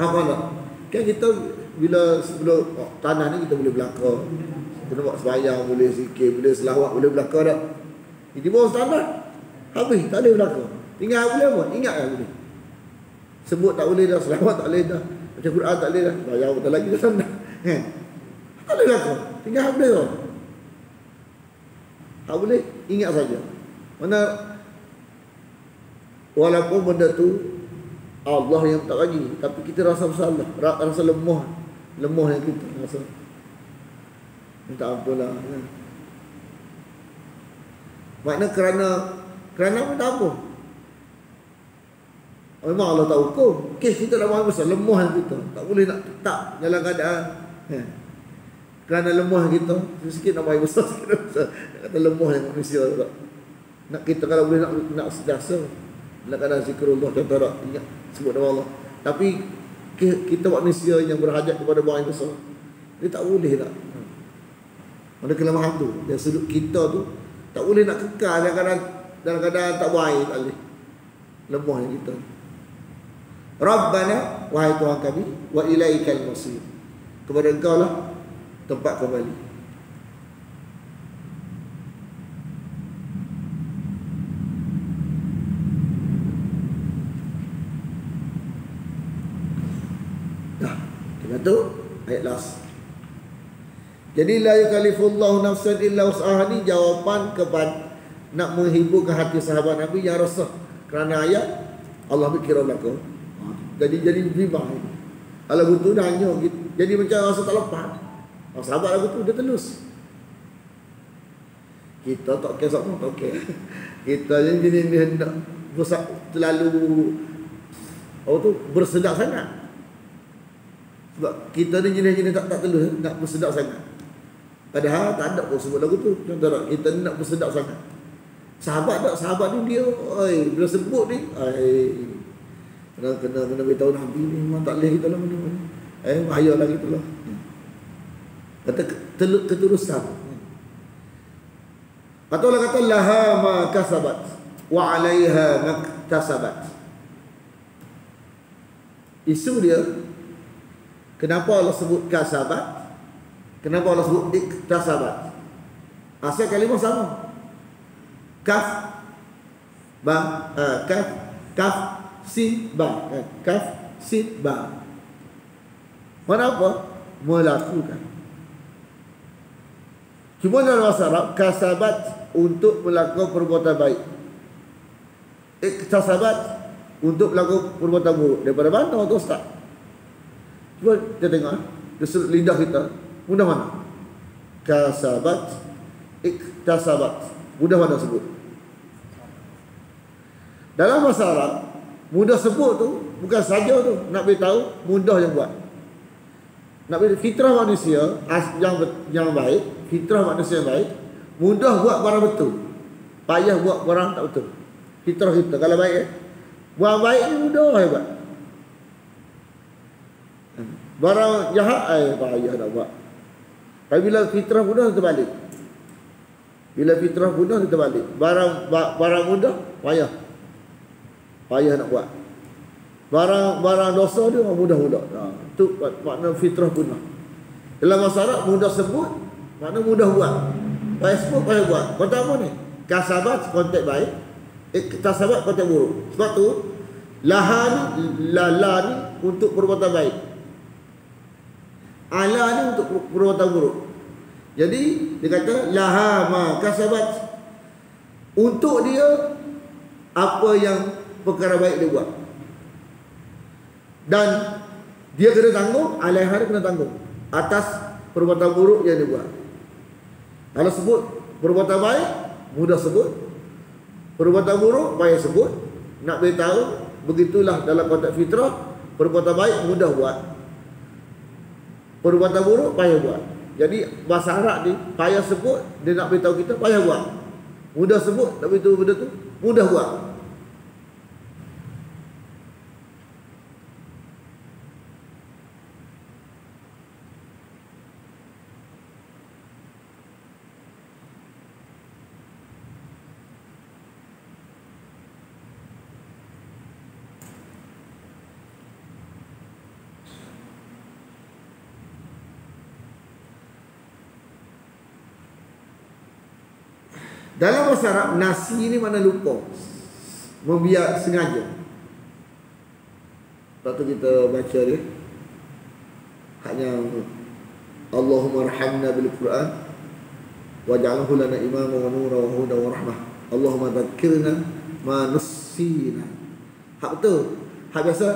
Apa nak? Kan kita bila sebelum tanah ni kita boleh belakang. Kita buat sembahyang boleh zikir, boleh selawat, boleh belakang tak? Di bawah tanah habis tak boleh belakang. Tinggal boleh apa? Ingat kan boleh. Sebut tak boleh dah, selawat tak boleh dah, baca Quran tak boleh dah. Bayar betul lagi dah sana. Tak boleh belakang. Tinggal habis tau. Tak boleh, ingat saja. Mana walaupun benda tu Allah yang tak bagi, tapi kita rasa bersalah, rasa lemah yang kita rasa. Minta ampun lah. Makna kerana minta ampun. Memang Allah tak hukum. Kes kita dah mahu besar, lemah yang kita. Tak boleh nak tetap dalam keadaan. Kerana lemah kita, sikit nak mahu besar, sikit nak besar. Nak kata lemah yang manusia tak. Nak kita kalau boleh nak sentiasa dalam keadaan zikrullah, contoh tak ingat sebut nama Allah. Tapi kita manusia yang berhajat kepada barang yang besar, dia tak boleh tak. Ada kelemahan tu. Dan sudut kita tu tak boleh nak kekal dalam keadaan tak baik, tak boleh. Lemah yang kita. Rabbana, wahai Tuhan kami, wa ilaikal masir. Kepada Engkau lah tempat kembali. Dah, kita tu ayat last. Jadi la yukallifullahu nafsan illa wus'aha, ni jawapan kepada nak menghiburkan hati sahabat Nabi yang resah kerana ayat Allah berkira lakum. Jadi bimbang. Lagu tu dah hanya jadi macam rasa tak lepas. Sahabat lagu tu dia telus. Kita tak kira sama, tak kira. Kita ni hendak terlalu bersedak sangat. Sebab kita ni jenis-jenis tak telus, nak bersedak sangat. Padahal tak ada pun sebut lagu tu. Contoh tak, kita ni nak bersedak sangat. Sahabat ni dia, bila sebut ni, kena beritahu Nabi ni memang tak boleh kita lah mana-mana. Bahaya lagi tu lah. Kata keterusan. Atau Allah kata laha ma kasabat wa 'alaiha maktasabat. Isu dia, kenapa Allah sebut kasabat? Kenapa Allah sebut iktasabat? Asal kalimah sama. Kaf ba, kaf sin ba, kaf sin ba. Mana apa? Melakukan. Cuma dalam bahasa Arab, kasabat untuk melakukan perbuatan baik, iktasabat untuk melakukan perbuatan buruk. Daripada mana tu Ustaz? Cuba kita dengar di sudut lidah kita, mudah mana? Kasabat, iktasabat, mudah mana sebut? Dalam bahasa Arab, mudah sebut tu bukan saja tu nak beritahu mudah yang buat. Nak beritahu fitrah manusia yang baik, fitrah manusia yang baik, mudah buat barang betul, payah buat barang tak betul. Fitrah kita kalau baik, buat baik ni mudah hebat. Barang jahat payah nak buat. Tapi bila fitrah mudah terbalik. Bila fitrah mudah terbalik. Barang mudah payah. Payah nak buat. Barang dosa dia mudah-mudah. Itu makna fitrah punah. Dalam bahasa Arab mudah sebut, makna mudah buat. Payah sebut, payah buat. Pertama ni, kasabat konteks baik, iktasabat konteks buruk. Sebab tu laha ni, lala ni untuk perbuatan baik, ala ni untuk perbuatan buruk. Jadi dia kata laha ma kasabat, untuk dia apa yang perkara baik dia buat, dan dia kena tanggung, alaiha dia kena tanggung atas perbuatan buruk yang dia buat. Kalau sebut perbuatan baik, mudah sebut. Perbuatan buruk, payah sebut. Nak beritahu, begitulah dalam konteks fitrah. Perbuatan baik, mudah buat. Perbuatan buruk, payah buat. Jadi bahasa Arab ni, payah sebut, dia nak beritahu kita, payah buat. Mudah sebut, nak beritahu benda tu, mudah buat. Dalam bahasa Arab, nasi ni mana lupa, membiak sengaja. Waktu kita baca dia, hanya Allahumma arhamna bil Quran waj'alhu lana imama wa nura wa huda wa rahmah. Allahumma dzakirna ma nussina. Hak betul. Hak biasa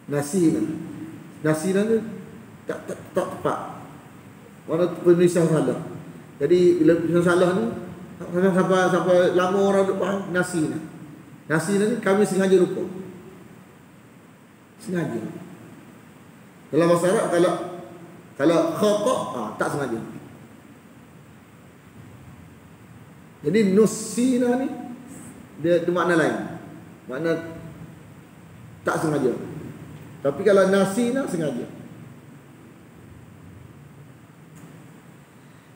nasina. Nasina ni tak tepat. Mana penulisan salah. Jadi bila penulisan salah ni sampai lama orang duk faham nasina. Nasina ni kami sengaja lupa. Sengaja. Dalam bahasa Arab kalau khata tak sengaja. Jadi nusina ni dia makna lain. Makna tak sengaja. Tapi kalau nasina sengaja.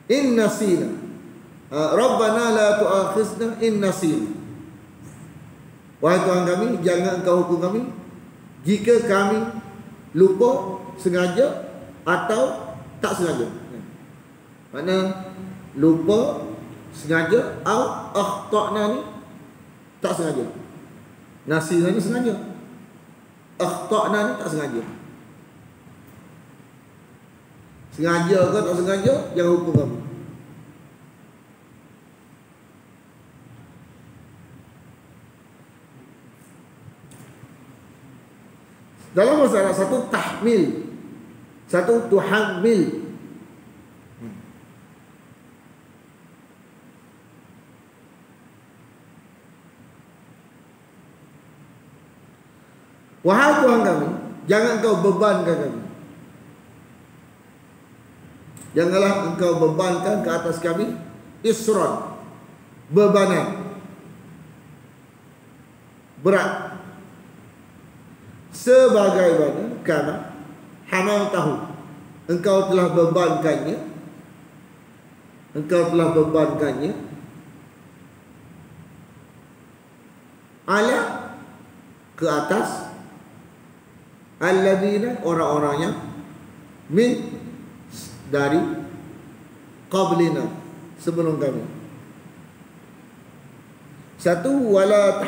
In nasina. Rabbana la tu'akhizna in nasina. Wahai Tuhan kami, jangan engkau hukum kami jika kami lupa, sengaja atau tak sengaja. Mana lupa, sengaja, atau akhtana ni tak sengaja. Nasina ni sengaja. Akhtana ni tak sengaja. Sengaja ke tak sengaja, jangan hukum kamu. Dalam bahasa Arab, satu tahmil, satu tuhamil. Wahai Tuhan kami, jangan engkau bebankan kami. Janganlah engkau bebankan ke atas kami isran, bebanan berat, sebagaimana hamaltahu, engkau telah bebankannya, ala, ke atas, alladzina, orang-orangnya, min, dari, qablina, sebelum kami. Satu la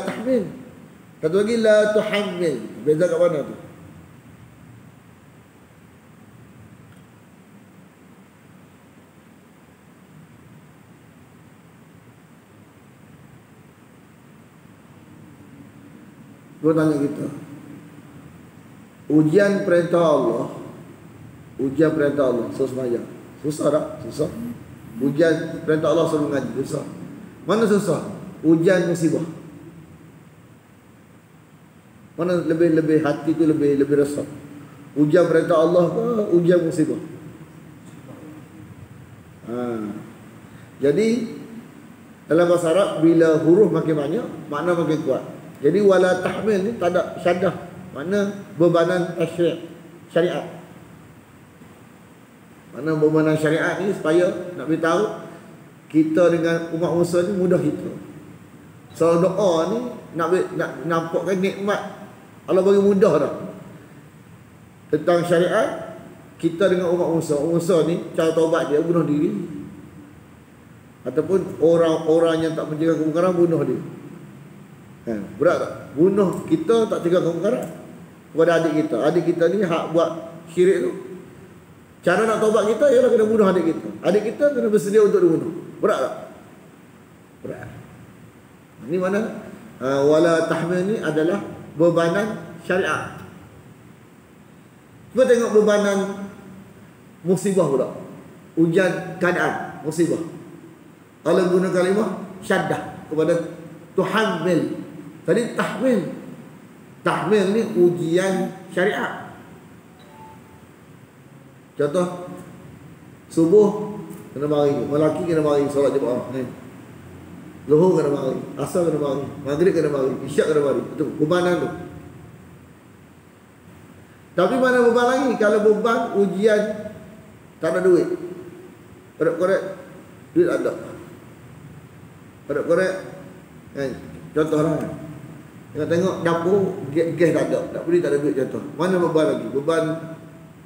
tahmil, satu lagi la tuhammil. Beza kat mana tu? Gua tanya kita, ujian perintah Allah, suruh sembahyang, susah tak? Susah. Ujian perintah Allah suruh mengaji, susah. Mana susah? Ujian musibah. Mana lebih hati tu lebih resah? Ujian perintah Allah ke ujian musibah? Jadi dalam bahasa Arab, bila huruf makin banyak, makna makin kuat. Jadi wala tahmil ni tak ada syaddah, makna bebanan syariat. Mana bebanan syariat ni supaya nak beritahu kita dengan umat Musa ni mudah kita. So doa ni nak nampakkan nikmat Allah bagi mudah dah. Tentang syariat, kita dengan umat Musa. Musa ni cara taubat dia bunuh diri. Ataupun orang-orang yang tak mencegah kemungkaran bunuh dia. Berat tak? Bunuh kita tak cegah kemungkaran kepada adik kita. Adik kita ni hak buat syirik tu. Cara nak taubat kita ialah kena bunuh adik kita. Adik kita kena bersedia untuk dibunuh. Berat tak? Berat. Ini mana? Wala tahmil ni adalah bebanan syariat. Cuba tengok bebanan musibah pula. Ujian keadaan, musibah. Allah guna kalimah syaddah kepada tuhammil. Tadi tahmil. Tahmil ni ujian syariat. Contoh, subuh kena mari, lelaki kena mari solat jemaah ni. Zuhur kena mari, asar kena mari, maghrib kena mari, isyak kena mari. Itu bebanan tu. Tapi mana beban lagi? Kalau beban ujian tak ada duit. Korek-korek duit ada. Korek-korek contoh lah. Tengok dapur gas tak ada, tak boleh, tak ada duit contoh. Mana beban lagi? Beban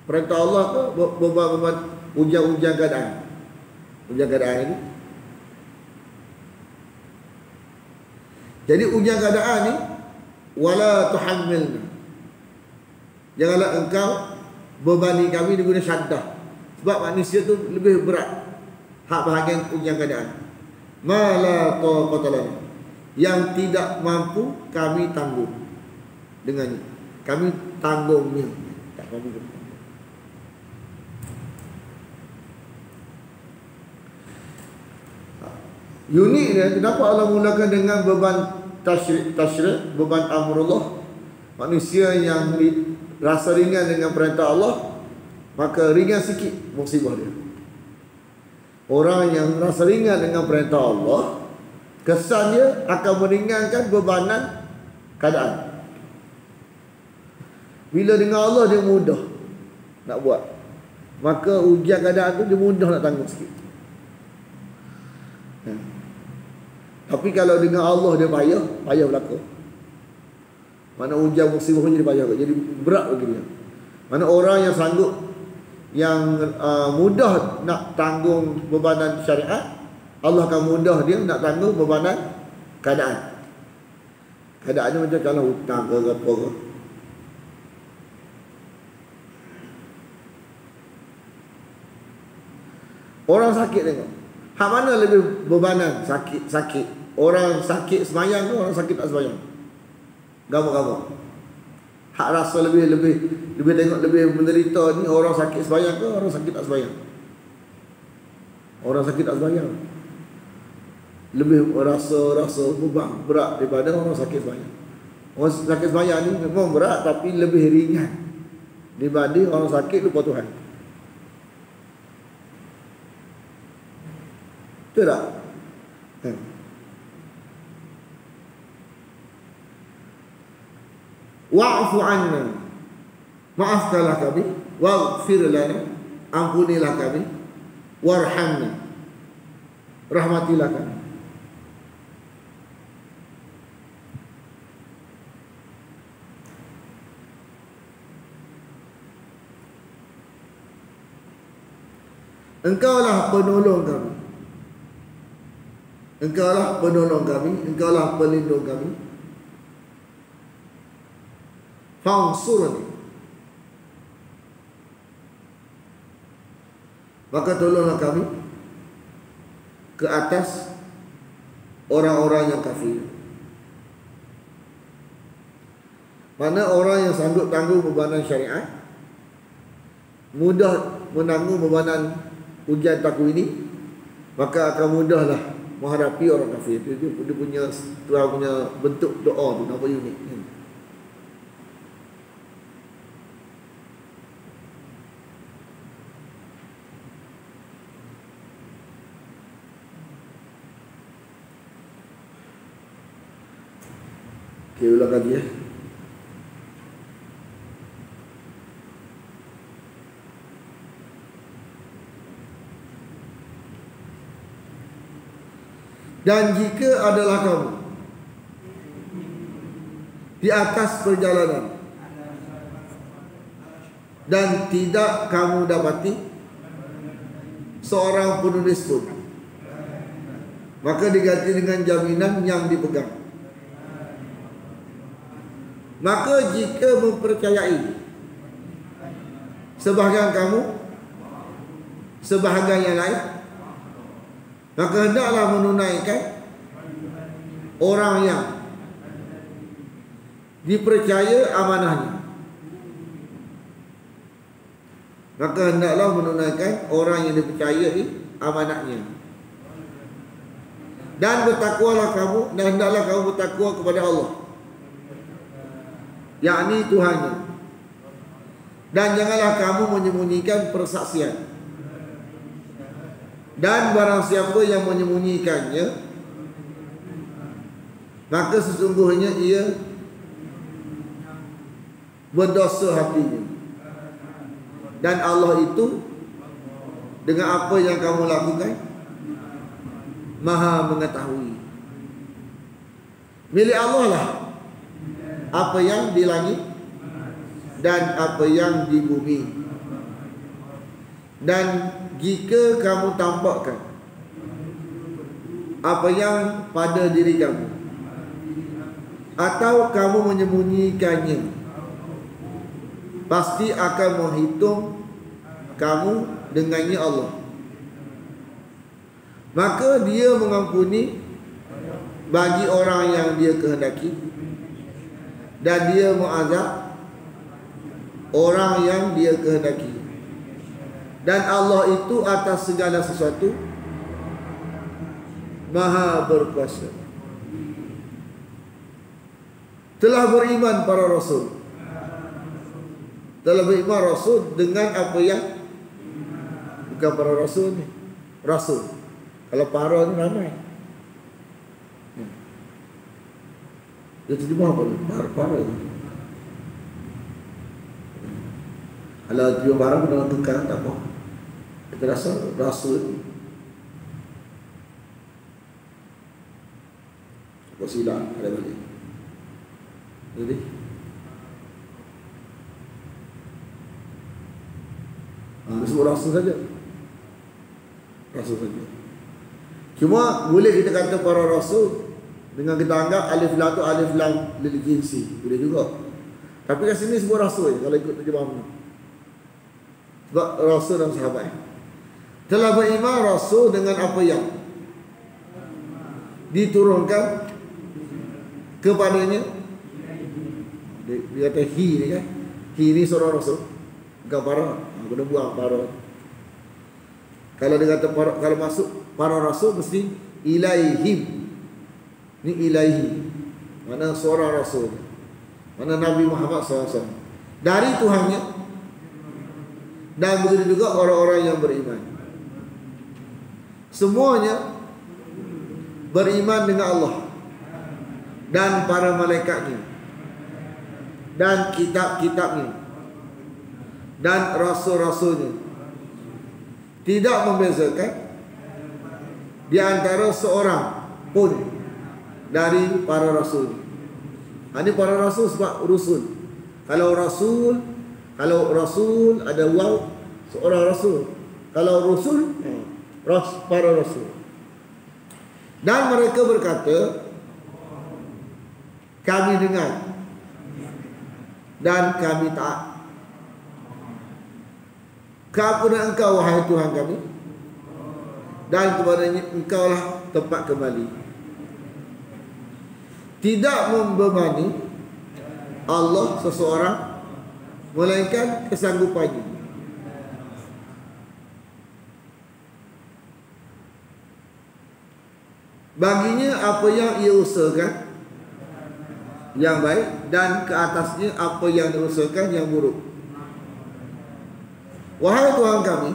perintah Allah ke beban ujian keadaan? Ujian keadaan ini. Jadi ujian keadaan ni wala tuhammilna. Janganlah engkau bebani kami diguna syaddah. Sebab manusia tu lebih berat hak bahagian ujian keadaan. Ma la taqata lana, yang tidak mampu kami tanggung dengannya. Kami tanggungnya, tak mampu. Unik dia, kenapa Allah mulakan dengan beban tasyrik, beban amrullah. Manusia yang rasa ringan dengan perintah Allah, maka ringan sikit musibah dia. Orang yang rasa ringan dengan perintah Allah, kesan dia akan meringankan bebanan keadaan. Bila dengan Allah dia mudah nak buat, maka ujian keadaan tu dia mudah nak tanggung sikit. Tapi kalau dengan Allah dia payah berlaku. Mana ujian musibah jadi payah, jadi berat bagi dia. Mana orang yang sanggup, yang mudah nak tanggung bebanan syariat, Allah akan mudah dia nak tanggung bebanan keadaan. Keadaannya macam kalau hutang ke apa ke. Orang sakit tengok, hak mana lebih bebanan? Sakit. Orang sakit semayang ke orang sakit tak semayang? Gambar-gambar. Hak rasa lebih tengok lebih menderita ni orang sakit semayang ke orang sakit tak semayang? Orang sakit tak semayang lebih rasa beban berat daripada orang sakit semayang. Orang sakit semayang ni memang berat tapi lebih ringan dibanding orang sakit lupa Tuhan. Betul tak? Wa'fu anna, maafkanlah kami, waghfir lana, ampunilah kami, warhamna, rahmatilah kami. Engkaulah penolong kami. Engkaulah penolong kami, engkaulah pelindung kami. Fansurni, maka tolonglah kami ke atas orang-orang yang kafir. Mana orang yang sanggup tanggung bebanan syariat, mudah menanggung bebanan ujian taku ini, maka akan mudahlah menghadapi orang kafir. Dia punya Tuhan punya bentuk doa tu nampak unik. Okay, ulang lagi ya. Dan jika adalah kamu di atas perjalanan dan tidak kamu dapati seorang penulis pun, maka diganti dengan jaminan yang dipegang. Maka jika mempercayai sebahagian kamu sebahagian yang lain, maka hendaklah menunaikan orang yang dipercaya amanahnya. Maka hendaklah menunaikan orang yang dipercayai amanahnya. Dan bertakwalah kamu, dan hendaklah kamu bertakwa kepada Allah, yakni Tuhannya. Dan janganlah kamu menyembunyikan persaksian. Dan barang siapa yang menyembunyikannya, maka sesungguhnya ia berdosa hatinya. Dan Allah itu dengan apa yang kamu lakukan Maha mengetahui. Milik Allah lah apa yang di langit dan apa yang di bumi. Dan jika kamu tampakkan apa yang pada diri kamu, atau kamu menyembunyikannya, pasti akan menghitung kamu dengannya Allah. Maka dia mengampuni bagi orang yang dia kehendaki, dan dia mengazab orang yang dia kehendaki. Dan Allah itu atas segala sesuatu Maha berkuasa. Telah beriman para rasul. Telah beriman rasul dengan apa yang, bukan para rasul ni, rasul. Kalau para ni ramai. Dia terjemah apa? Para. Kalau terjemah para pun dalam tukar tak apa. Kita rasa rasul apa silap ada balik. Jadi disebut rasul saja. Rasul saja. Cuma boleh kita kata para rasul dengan kita anggap alif lam tu alif lam lil jinsi, boleh juga. Tapi kat sini sebut rasul kalau ikut terjemah ni. Sebab rasul dan sahabat telah beriman rasul dengan apa yang diturunkan kepadanya. Dia kata hi ni kan. Hi ni seorang rasul, bukan para. Kena buang para. Kalau dia kata para, kalau masuk para rasul mesti ilaihim. Ni ilaihi, mana seorang rasul, mana Nabi Muhammad SAW dari Tuhannya. Dan begitu juga orang-orang yang beriman, semuanya beriman dengan Allah dan para malaikatnya dan kitab-kitabnya dan rasul-rasulnya, tidak membezakan di antara seorang pun dari para rasul. Ini para rasul sebab rusul. Kalau rasul ada waw, seorang rasul. Kalau rusul, para rasul. Dan mereka berkata, kami dengar dan kami taat kepada Engkau, wahai Tuhan kami, dan kepadanya Engkaulah tempat kembali. Tidak membebani Allah seseorang melainkan kesanggupannya. Baginya apa yang ia usahakan yang baik, dan ke atasnya apa yang diusahakan yang buruk. Wahai Tuhan kami,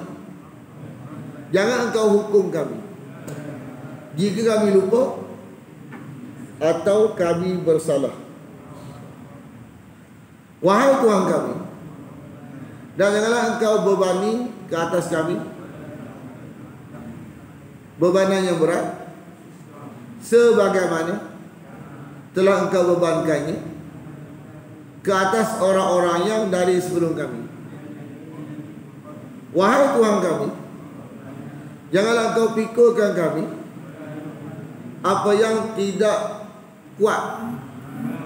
jangan Engkau hukum kami jika kami lupa atau kami bersalah. Wahai Tuhan kami, dan janganlah Engkau bebani ke atas kami bebanan yang berat sebagaimana telah Engkau bebankannya ke atas orang-orang yang dari sebelum kami. Wahai Tuhan kami, janganlah Engkau pikulkan kami apa yang tidak kuat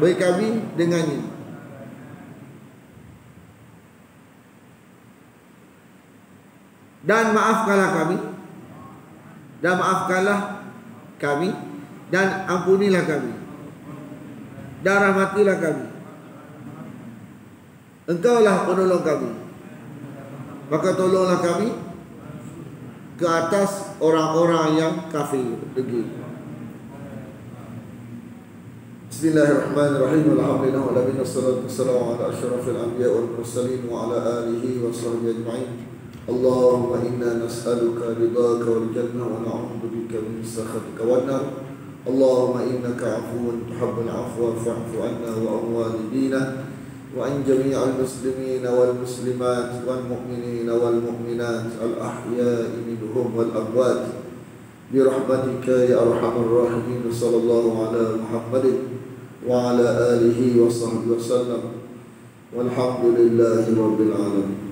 bagi kami dengannya. Dan maafkanlah kami, dan ampunilah kami, dan rahmatilah kami. Engkaulah penolong kami, maka tolonglah kami ke atas orang-orang yang kafir degil. Bismillahirrahmanirrahim. Alhamdulillah wa labina salatu wassalamu ala asyrafil anbiya wal mursalin wa ala alihi wa sahbihi ajma'in. Allahumma inna nas'aluka ridhaka wal jannah wa na'udzu bika min sakhatika wan nar. Allahumma innaka 'afuwun tuhibbul 'afwa fa'fu 'anna wa an walidina wa an jami'il muslimina wal muslimat wal mu'minina wal mu'minat al ahya'i minhum wal amwat bi rahmatika ya arhamar rahimin. Sallallahu ala Muhammadin wa ala alihi wa sahbihi wasallam. Walhamdulillahi rabbil alamin.